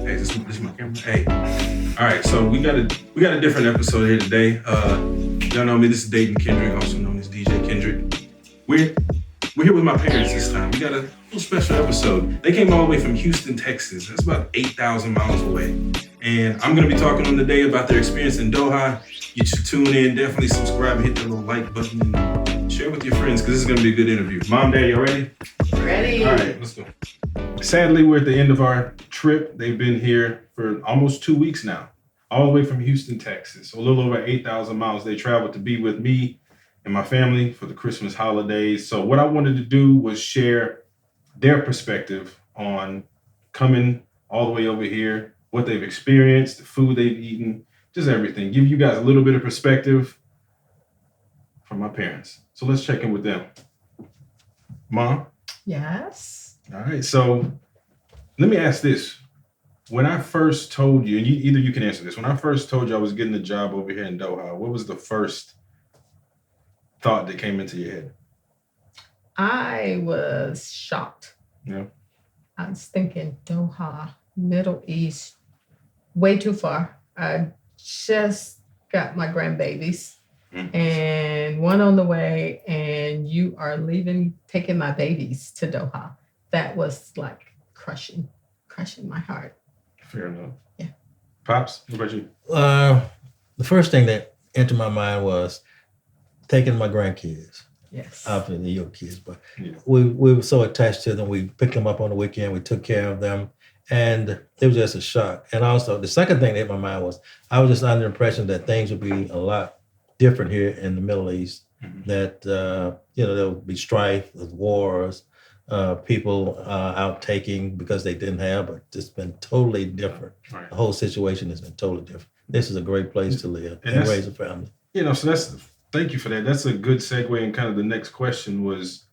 Hey, this my camera. Hey. All right, so we got a different episode here today. Y'all know me. This is Dayton Kendrick, also known as DJ Kendrick. We're here with my parents this time. We got a little special episode. They came all the way from Houston, Texas. That's about 8,000 miles away. And I'm gonna be talking on the day about their experience in Doha. You should tune in. Definitely subscribe and hit that little like button and share with your friends because this is gonna be a good interview. Mom, Dad, you ready? Ready. All right, let's go. Sadly, we're at the end of our trip. They've been here for almost 2 weeks now, all the way from Houston, Texas. So a little over 8,000 miles they traveled to be with me and my family for the Christmas holidays. So what I wanted to do was share their perspective on coming all the way over here, what they've experienced, the food they've eaten, just everything. Give you guys a little bit of perspective from my parents. So let's check in with them. Mom? Yes. All right, so let me ask this. When I first told you, and either you can answer this, when I first told you I was getting a job over here in Doha, what was the first thought that came into your head? I was shocked. Yeah. I was thinking Doha, Middle East, way too far. I just got my grandbabies and one on the way, and you are leaving, taking my babies to Doha. That was like crushing my heart. Fair enough. Yeah. Pops, what about you? The first thing that entered my mind was taking my grandkids. Yes. Obviously, your kids, but Yeah. we were so attached to them. We picked them up on the weekend. We took care of them, and it was just a shock. And also, the second thing that hit my mind was I was just under the impression that things would be a lot different here in the Middle East. Mhm. That there would be strife, wars, people out taking because they didn't have, but it's been totally different. Right. The whole situation has been totally different. This is a great place to live And and that's- raise a family. So thank you for that. That's a good segue, and kind of the next question was,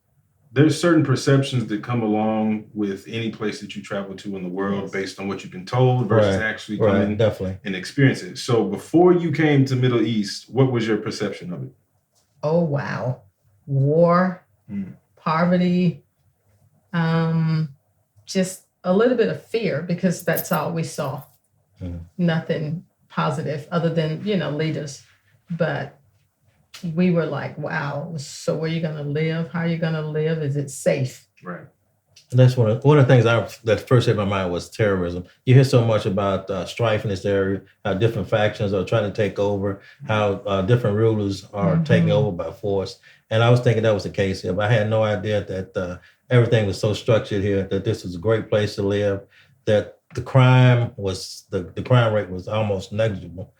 there's certain perceptions that come along with any place that you travel to in the world Yes. based on what you've been told versus Right. actually Right, coming definitely. and experience it. So before you came to Middle East, what was your perception of it? Oh, wow. War, poverty, just a little bit of fear because that's all we saw. Nothing positive other than, leaders. But we were like, wow, so where are you going to live? How are you going to live? Is it safe? Right. And that's one of the things that first hit my mind was terrorism. You hear so much about strife in this area, how different factions are trying to take over, how different rulers are taking over by force. And I was thinking that was the case here, but I had no idea that everything was so structured here, that this was a great place to live, that the crime rate was almost negligible.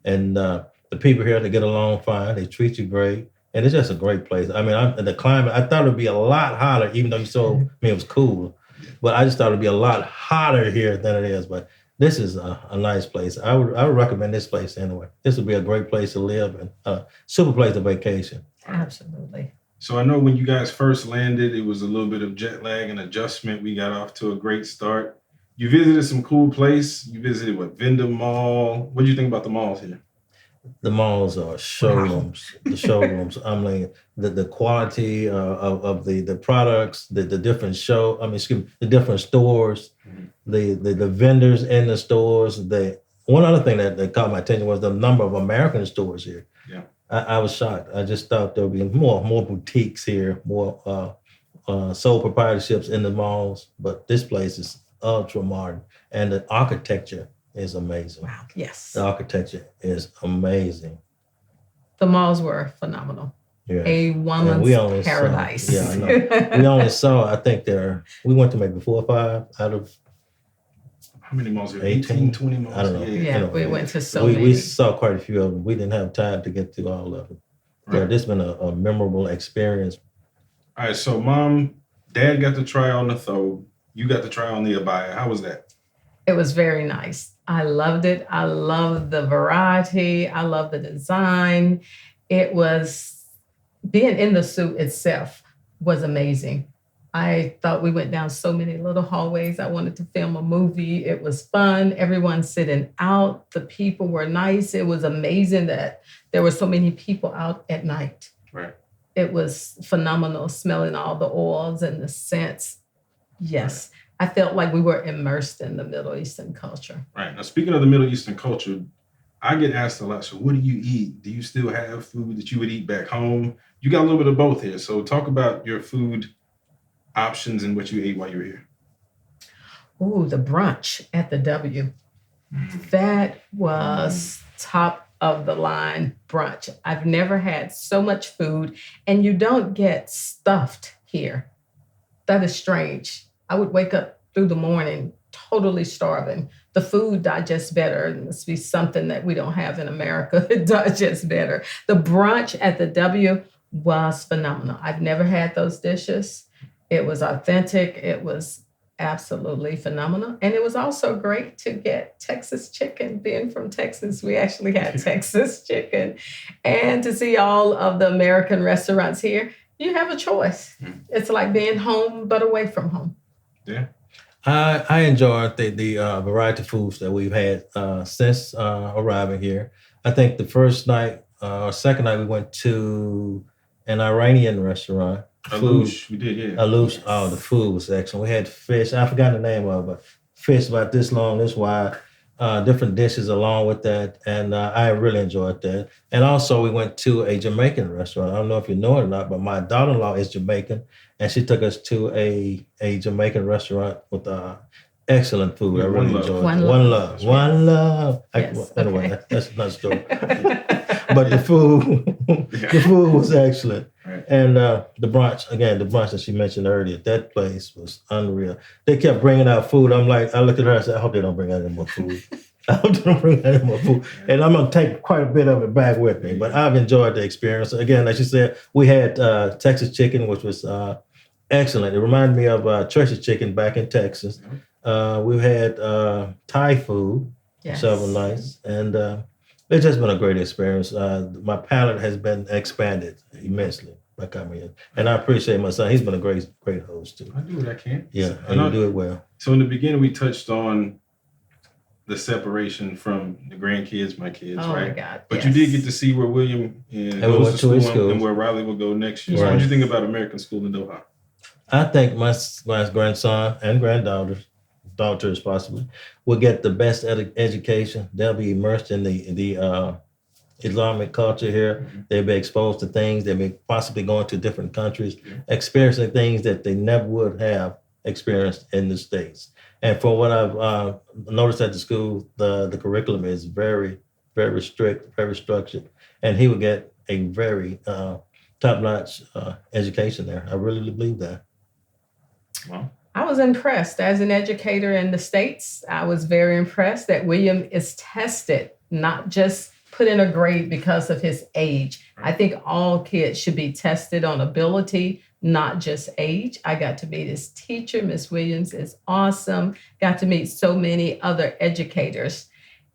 And the people here, they get along fine, they treat you great. And it's just a great place. I mean, the climate, I thought it would be a lot hotter, even though you told me it was cool. But I just thought it would be a lot hotter here than it is. But this is a nice place. I would recommend this place anyway. This would be a great place to live and a super place to vacation. Absolutely. So I know when you guys first landed, it was a little bit of jet lag and adjustment. We got off to a great start. You visited some cool place. You visited Vendor Mall. What do you think about the malls here? The malls are showrooms. The showrooms. I mean, the quality of the products, the different the different stores, the vendors in the stores. One other thing that caught my attention was the number of American stores here. Yeah. I was shocked. I just thought there would be more boutiques here, more sole proprietorships in the malls. But this place is ultra modern, and the architecture is amazing. Wow. Yes. The architecture is amazing. The malls were phenomenal. Yeah. A woman's paradise. I know. We only saw, I think we went to maybe 4 or 5 out of How many malls here? 18, 20 malls? I don't know. Yeah, we went to so we many. saw quite a few of them. We didn't have time to get to all of them. Right. Yeah, this has been a memorable experience. All right, so Dad got to try on the thobe. You got to try on the abaya. How was that? It was very nice. I loved it. I loved the variety. I loved the design. It was, being in the suit itself was amazing. I thought we went down so many little hallways. I wanted to film a movie. It was fun. Everyone sitting out. The people were nice. It was amazing that there were so many people out at night. Right. It was phenomenal, smelling all the oils and the scents. Yes. I felt like we were immersed in the Middle Eastern culture. Right. Now, speaking of the Middle Eastern culture, I get asked a lot, so what do you eat? Do you still have food that you would eat back home? You got a little bit of both here. So talk about your food options and what you ate while you were here. Ooh, the brunch at the W. That was top of the line brunch. I've never had so much food, and you don't get stuffed here. That is strange. I would wake up through the morning totally starving. The food digests better. It must be something that we don't have in America. It digests better. The brunch at the W was phenomenal. I've never had those dishes. It was authentic. It was absolutely phenomenal. And it was also great to get Texas chicken. Being from Texas, we actually had Texas chicken. And to see all of the American restaurants here, you have a choice. It's like being home, but away from home. Yeah. I enjoyed the variety of foods that we've had since arriving here. I think the first night or second night we went to an Iranian restaurant. Alouche, we did, yeah. Alouche, Yes. oh, the food was excellent. We had fish. I forgot the name of it, but fish about this long, this wide, different dishes along with that. And I really enjoyed that. And also we went to a Jamaican restaurant. I don't know if you know it or not, but my daughter-in-law is Jamaican. And she took us to a Jamaican restaurant with excellent food. I really enjoyed it. One One love. love. One love. Yes, Anyway, okay. that's another story. But the food was excellent. Right. And the brunch, again, the brunch that she mentioned earlier, that place was unreal. They kept bringing out food. I looked at her and said, I hope they don't bring out any more food. I hope they don't bring out any more food. And I'm going to take quite a bit of it back with me. But I've enjoyed the experience. Again, like you said, we had Texas chicken, which was excellent. It reminded me of Church's chicken back in Texas. We've had Thai food Yes. several nights. And it's just been a great experience. My palate has been expanded immensely by coming in. And I appreciate my son. He's been a great host too. I do what I can. Yeah, I and know. you do it well. So in the beginning, we touched on the separation from the grandkids, my kids, Oh right? my God. But yes. you did get to see where William we goes went to to his school school. and where Riley will go next year. So Right. what do you think about American school in Doha? I think my grandson and daughters possibly, will get the best education. They'll be immersed in the Islamic culture here. They'll be exposed to things. They'll be possibly going to different countries, experiencing things that they never would have experienced in the States. And for what I've noticed at the school, the curriculum is very, very strict, very structured. And he will get a very top-notch education there. I really believe that. Wow. I was impressed as an educator in the States. I was very impressed that William is tested, not just put in a grade because of his age. I think all kids should be tested on ability, not just age. I got to meet his teacher. Miss Williams is awesome. Got to meet so many other educators.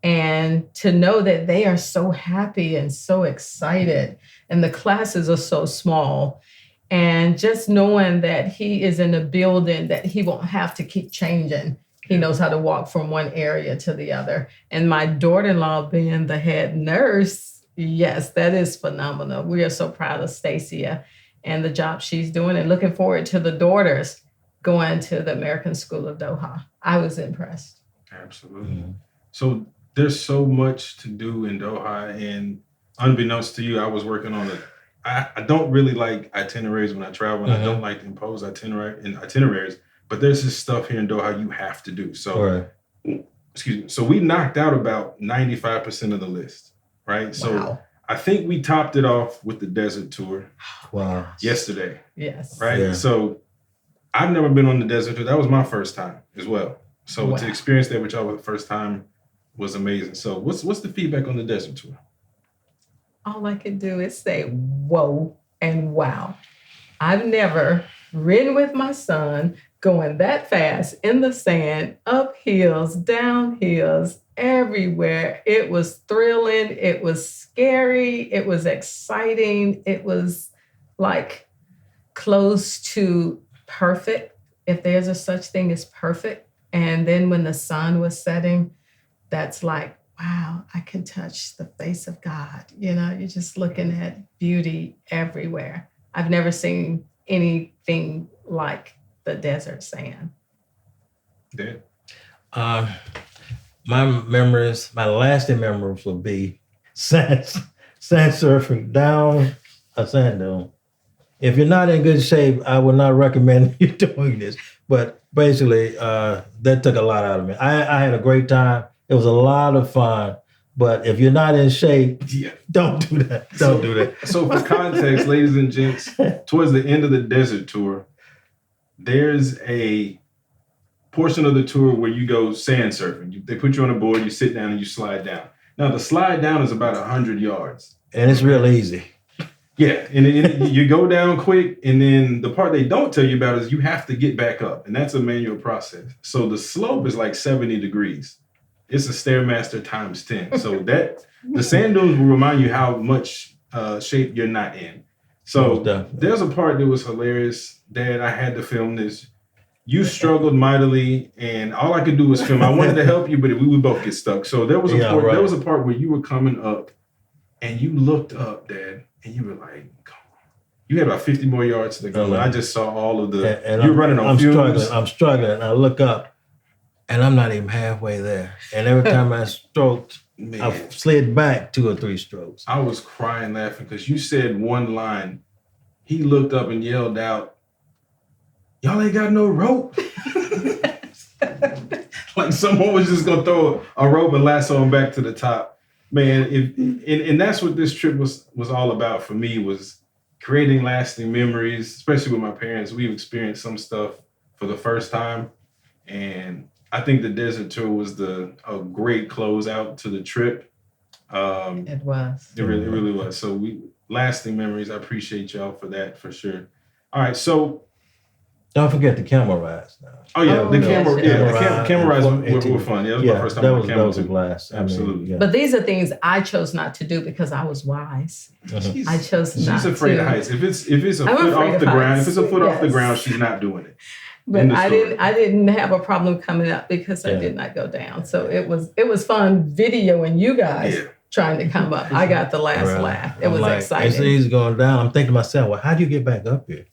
And to know that they are so happy and so excited, and the classes are so small. And just knowing that he is in a building that he won't have to keep changing. He knows how to walk from one area to the other. And my daughter-in-law being the head nurse, yes, that is phenomenal. We are so proud of Stacia and the job she's doing and looking forward to the daughters going to the American School of Doha. I was impressed. Absolutely. Mhm. So there's so much to do in Doha, and unbeknownst to you, I was working on it. I don't really like itineraries when I travel, and I don't like to impose itineraries, but there's this stuff here in Doha you have to do. So, Right. excuse me. So we knocked out about 95% of the list, right? So Wow. I think we topped it off with the desert tour Wow. yesterday, Yes. right? Yeah. So I've never been on the desert tour. That was my first time as well. So Wow. to experience that with y'all for the first time was amazing. So what's the feedback on the desert tour? All I can do is say, whoa and wow. I've never ridden with my son going that fast in the sand, up hills, down hills, everywhere. It was thrilling. It was scary. It was exciting. It was like close to perfect, if there's a such thing as perfect. And then when the sun was setting, that's like, wow, I can touch the face of God. You know, you're just looking at beauty everywhere. I've never seen anything like the desert sand. Dad? Uh, my lasting memories would be sand surfing down a sand dune. If you're not in good shape, I would not recommend you doing this. But basically, that took a lot out of me. I had a great time. It was a lot of fun. But if you're not in shape, Yeah. don't do that. Don't do that. So for context, ladies and gents, towards the end of the desert tour, there's a portion of the tour where you go sand surfing. They put you on a board, you sit down and you slide down. Now the slide down is about 100 yards. And it's real easy. Yeah, and you go down quick, and then the part they don't tell you about is you have to get back up, and that's a manual process. So the slope is like 70 degrees. It's a Stairmaster times 10. So that the sand dunes will remind you how much shape you're not in. So there's a part that was hilarious. Dad, I had to film this. You struggled mightily, and all I could do was film. I wanted to help you, but we would both get stuck. So there was there was a part where you were coming up, and you looked up, Dad, and you were like, come on. You had about 50 more yards to go. And I just saw all of the, and you're running on fumes. I'm struggling. And I look up, and I'm not even halfway there. And every time I stroked, Man, I slid back 2 or 3 strokes. I was crying laughing because you said one line. He looked up and yelled out, y'all ain't got no rope. Like someone was just gonna throw a rope and lasso him back to the top. Man, and that's what this trip was all about for me, was creating lasting memories, especially with my parents. We've experienced some stuff for the first time, and I think the desert tour was a great closeout to the trip. It was. It really was. So lasting memories. I appreciate y'all for that, for sure. All right, so don't forget the camel rides now. Oh yeah, the camera rides were fun. Yeah, that was my first time on camera. That was a blast. Absolutely. Yeah. But these are things I chose not to do because I was wise. I chose not to. She's afraid of heights. If it's a foot off the ground, if it's a foot off the ground, she's not doing it. But I didn't have a problem coming up because I did not go down. So it was fun videoing you guys trying to come up. I got the last laugh. It was exciting. As he's going down, I'm thinking to myself, well, how do you get back up here?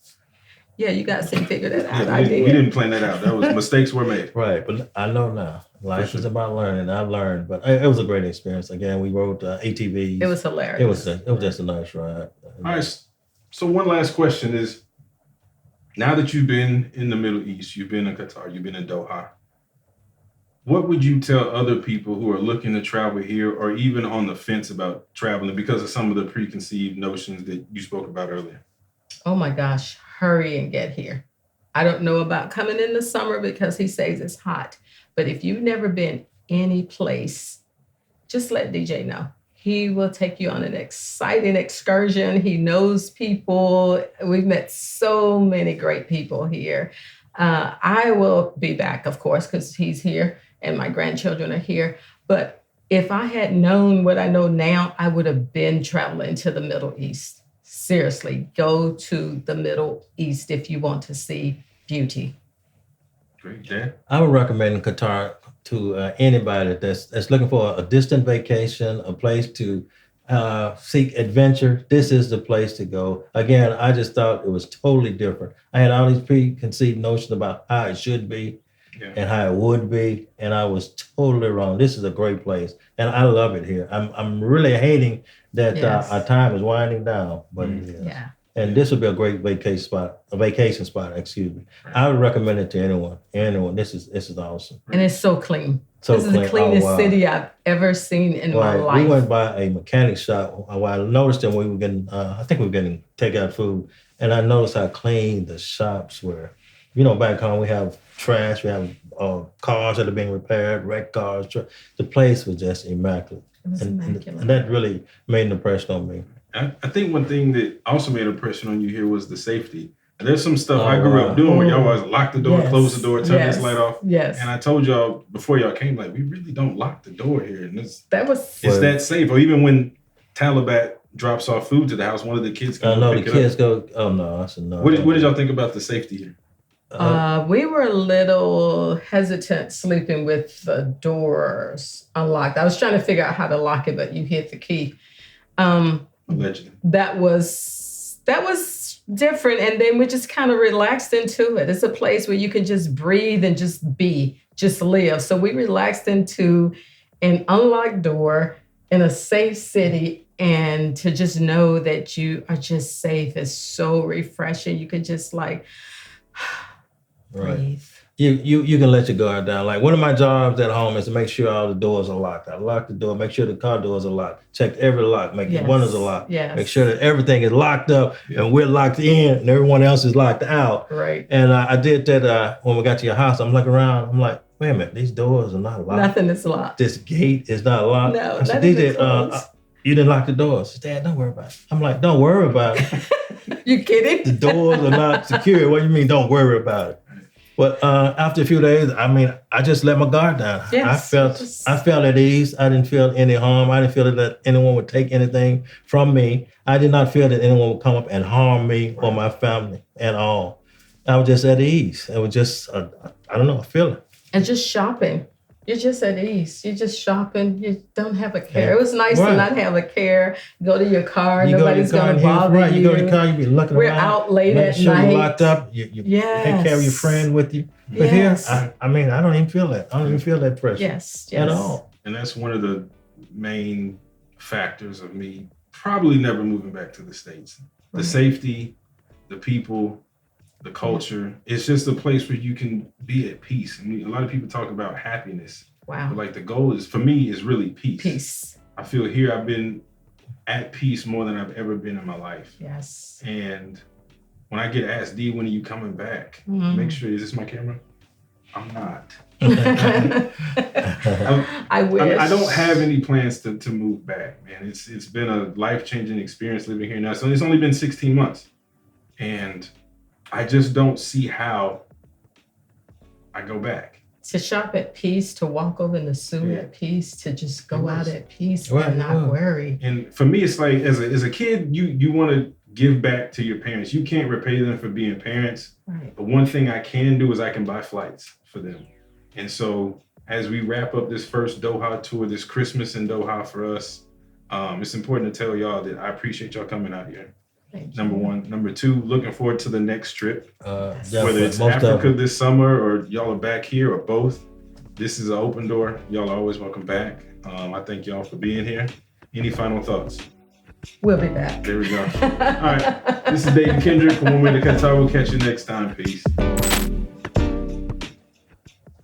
Yeah, you guys didn't figure that out. We didn't plan that out. That was mistakes were made. Right, but I know now. Life is about learning. I learned, but it was a great experience. Again, we rode ATVs. It was hilarious. It was just a nice ride. All right. So one last question is, now that you've been in the Middle East, you've been in Qatar, you've been in Doha, what would you tell other people who are looking to travel here or even on the fence about traveling because of some of the preconceived notions that you spoke about earlier? Oh my gosh, hurry and get here. I don't know about coming in the summer because he says it's hot. But if you've never been any place, just let DJ know. He will take you on an exciting excursion. He knows people. We've met so many great people here. I will be back, of course, because he's here and my grandchildren are here. But if I had known what I know now, I would have been traveling to the Middle East. Seriously, go to the Middle East if you want to see beauty. Great, Dan. I would recommend Qatar to anybody that's looking for a distant vacation, a place to seek adventure. This is the place to go. Again, I just thought it was totally different. I had all these preconceived notions about how it should be and how it would be, and I was totally wrong. This is a great place, and I love it here. I'm really hating that our time is winding down, but it is. Yeah. And this would be a great vacation spot, excuse me. I would recommend it to anyone. This is awesome. And it's so clean. So this is the cleanest city I've ever seen in my life. We went by a mechanic shop. I noticed that we were getting, I think we were getting takeout food, and I noticed how clean the shops were. You know, back home we have trash, we have cars that are being repaired, wrecked cars. The place was just immaculate. It was immaculate. And that really made an impression on me. I think one thing that also made an impression on you here was the safety. And there's some stuff I grew up doing where y'all always lock the door, close the door, turn this light off. Yes. And I told y'all before y'all came, like, we really don't lock the door here. And it's that safe. Or even when Taliban drops off food to the house, one of the kids can pick it up. Oh no, I said no. What did y'all think about the safety here? We were a little hesitant sleeping with the doors unlocked. I was trying to figure out how to lock it, but you hit the key. Allegedly. That was different. And then we just kind of relaxed into it. It's a place where you can just breathe and just be. just live. So we relaxed into an unlocked door in a safe city, and to just know that you are just safe is so refreshing. You could just like breathe. You can let your guard down. Like one of my jobs at home is to make sure all the doors are locked. I lock the door, make sure the car doors are locked, check every lock, make the windows are locked, make sure that everything is locked up and we're locked in and everyone else is locked out. Right. And I did that when we got to your house. I'm looking around. I'm like, wait a minute, these doors are not locked. Nothing is locked. This gate is not locked. No, I said, nothing is closed. You didn't lock the doors. She said, Dad, don't worry about it. I'm like, don't worry about it. You kidding? The doors are not secure. What do you mean, don't worry about it? But after a few days, I just let my guard down. Yes, I felt at ease. I didn't feel any harm. I didn't feel that anyone would take anything from me. I did not feel that anyone would come up and harm me or my family at all. I was just at ease. It was just, I don't know, a feeling. And just shopping. You're just at ease. You're just shopping. You don't have a care. It was nice to not have a care. Go to your car. Nobody's going to bother you. You go to your car, you be looking We're around. out late at You're night. locked up. You take care of your friend with you. But here, I don't even feel that. I don't even feel that pressure. Yes. At all. And that's one of the main factors of me probably never moving back to the States. The safety, the people, the culture. It's just a place where you can be at peace. I mean, a lot of people talk about happiness. Wow. But like the goal is, for me, is really peace. Peace. I feel here I've been at peace more than I've ever been in my life. Yes. And when I get asked, D, when are you coming back? Make sure, is this my camera? I'm not. I wish. I don't have any plans to move back, man. It's been a life-changing experience living here now. So it's only been 16 months. And I just don't see how I go back. To shop at peace, to walk over in the suit at peace, to just go out at peace and not worry. And for me, it's like as a kid, you want to give back to your parents. You can't repay them for being parents. Right. But one thing I can do is I can buy flights for them. And so as we wrap up this first Doha tour, this Christmas in Doha for us, it's important to tell y'all that I appreciate y'all coming out here. Number one. Number two, looking forward to the next trip. Whether it's Africa this summer or y'all are back here or both, this is an open door. Y'all are always welcome back. I thank y'all for being here. Any final thoughts? We'll be back. There we go. All right. This is David Kendrick from One Way to Qatar. We'll catch you next time. Peace.